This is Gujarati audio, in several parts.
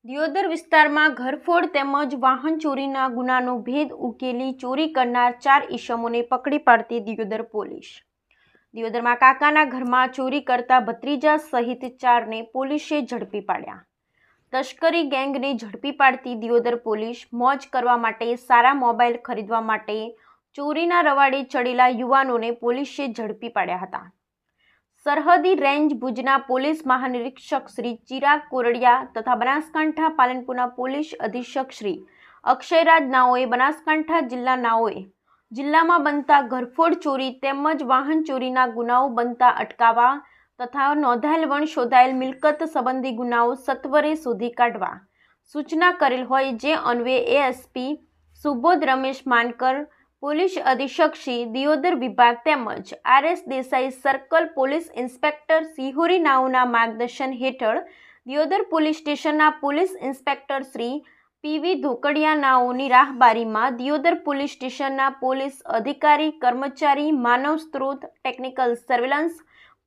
દિયોદર વિસ્તારમાં ઘરફોડ તેમજ વાહન ચોરીના ગુનાનો ભેદ ઉકેલી ચોરી કરનાર 4 ઈસમોને પકડી પાડતી દિયોદર પોલીસ। દિયોદરમાં કાકાના ઘરમાં ચોરી કરતા ભત્રીજા સહિત 4ને પોલીસે ઝડપી પાડ્યા। તસ્કરી ગેંગને ઝડપી પાડતી દિયોદર પોલીસ મોજ કરવા માટે, સારા મોબાઈલ ખરીદવા માટે ચોરીના રવાડે ચડેલા યુવાનોને પોલીસે ઝડપી પાડ્યા હતા। સરહદી રેન્જ ભુજના પોલીસ મહાનિરીક્ષક શ્રી ચિરાગ કોરડિયા તથા બનાસકાંઠા પાલનપુરના પોલીસ અધિક્ષક શ્રી અક્ષયરાજ નાઓએ બનાસકાંઠા જિલ્લાનાઓએ જિલ્લામાં બનતા ઘરફોડ ચોરી તેમજ વાહન ચોરીના ગુનાઓ બનતા અટકાવવા તથા નોંધાયેલ વણ શોધાયેલ મિલકત સંબંધી ગુનાઓ સત્વરે શોધી કાઢવા સૂચના કરેલ હોય, જે અન્વયે એએસપી સુબોધ રમેશ માનકર, પોલીસ અધિક્ષક શ્રી દિયોદર વિભાગ તેમજ RS Desai circle police inspector Sihori નાઓના માર્ગદર્શન હેઠળ દિયોદર પોલીસ સ્ટેશનના police inspector Shri PV Dhokadiya નાઓની રાહબારીમાં દિયોદર પોલીસ સ્ટેશનના પોલીસ અધિકારી કર્મચારી, માનવ સ્ત્રોત, technical surveillance,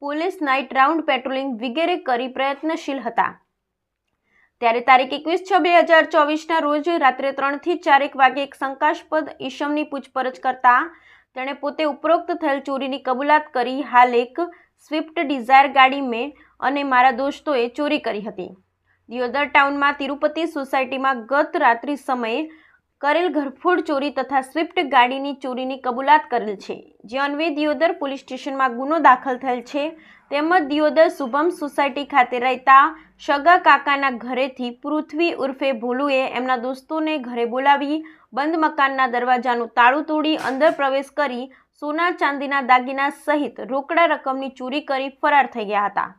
police night round patrolling વગેરે કરી પ્રયત્નશીલ હતા। ત્યારે તારીખ 21/6/2024ના રોજ રાત્રે 3 થી 4 વાગે એક શંકાસ્પદ ઈસમની પૂછપરછ કરતા તેણે પોતે ઉપરોક્ત થયેલ ચોરીની કબૂલાત કરી હાલ એક સ્વિફ્ટ ડિઝાયર ગાડી મેં અને મારા દોસ્તોએ ચોરી કરી હતી। દિયોદર ટાઉનમાં તિરુપતિ સોસાયટીમાં ગત રાત્રિ સમયે કરેલ ઘરફોડ ચોરી તથા સ્વિફ્ટ ગાડીની ચોરીની કબૂલાત કરેલ છે, જે અન્વયે દિયોદર પોલીસ સ્ટેશનમાં ગુનો દાખલ થયેલ છે। તેમજ દિયોદર શુભમ સોસાયટી ખાતે રહેતા સગા કાકાના ઘરેથી પૃથ્વી ઉર્ફે ભોલુએ એમના દોસ્તોને ઘરે બોલાવી બંધ મકાનના દરવાજાનું તાળું તોડી અંદર પ્રવેશ કરી સોના ચાંદીના દાગીના સહિત રોકડા રકમની ચોરી કરી ફરાર થઈ ગયા હતા।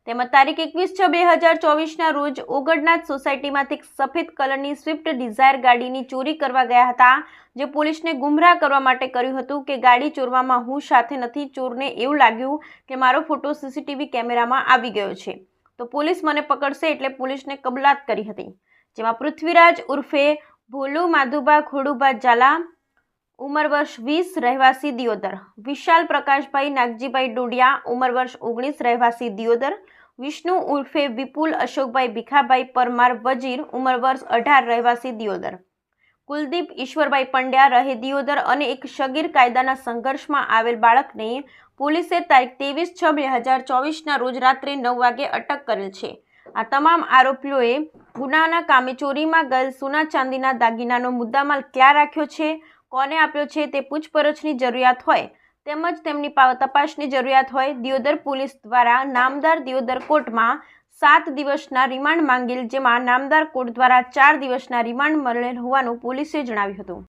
તેમજ તારીખ 21/6/2024ના રોજ ઓગણનાથ સોસાયટીમાંથી સફેદ કલરની સ્વિફ્ટ ડિઝાયર ગાડીની ચોરી કરવા ગયા હતા, જે પોલીસને ગુમરાહ કરવા માટે કર્યું હતું કે ગાડી ચોરવામાં હું સાથે નથી। ચોરને એવું લાગ્યું કે મારો ફોટો સીસીટીવી કેમેરામાં આવી ગયો છે તો પોલીસ મને પકડશે એટલે પોલીસને કબૂલાત કરી હતી, જેમાં પૃથ્વીરાજ ઉર્ફે ભોલુ માધુબા ખોડુબા ઝાલા ઉંમર વર્ષ 20 રહેવાસી દિયોદર, વિશાલ પ્રકાશભાઈ નાગજીભાઈ ડોડિયા ઉંમર વર્ષ 19 રહેવાસી દિયોદર, વિષ્ણુ ઉર્ફે વિપુલ અશોકભાઈ ભીખાભાઈ પરમાર વજીર ઉંમર વર્ષ 18 રહેવાસી દિયોદર, કુલદીપ ઈશ્વરભાઈ પંડ્યા રહે દિયોદર અને એક સગીર કાયદાના સંઘર્ષમાં આવેલ બાળકને પોલીસે તારીખ 23/6/2024ના રોજ રાત્રે 9 વાગે અટક કરેલ છે। આ તમામ આરોપીઓએ ગુનાના કામે ચોરીમાં ગયેલ સોના ચાંદીના દાગીનાનો મુદ્દામાલ ક્યાં રાખ્યો છે, કોને આપ્યો છે તે પૂછપરછની જરૂરિયાત હોય તેમજ તેમની તપાસની જરૂરિયાત હોય દિયોદર પોલીસ દ્વારા નામદાર દિયોદર કોર્ટમાં 7 દિવસના રિમાન્ડ માંગેલ, જેમાં નામદાર કોર્ટ દ્વારા 4 દિવસના રિમાન્ડ મળેલ હોવાનું પોલીસે જણાવ્યું હતું।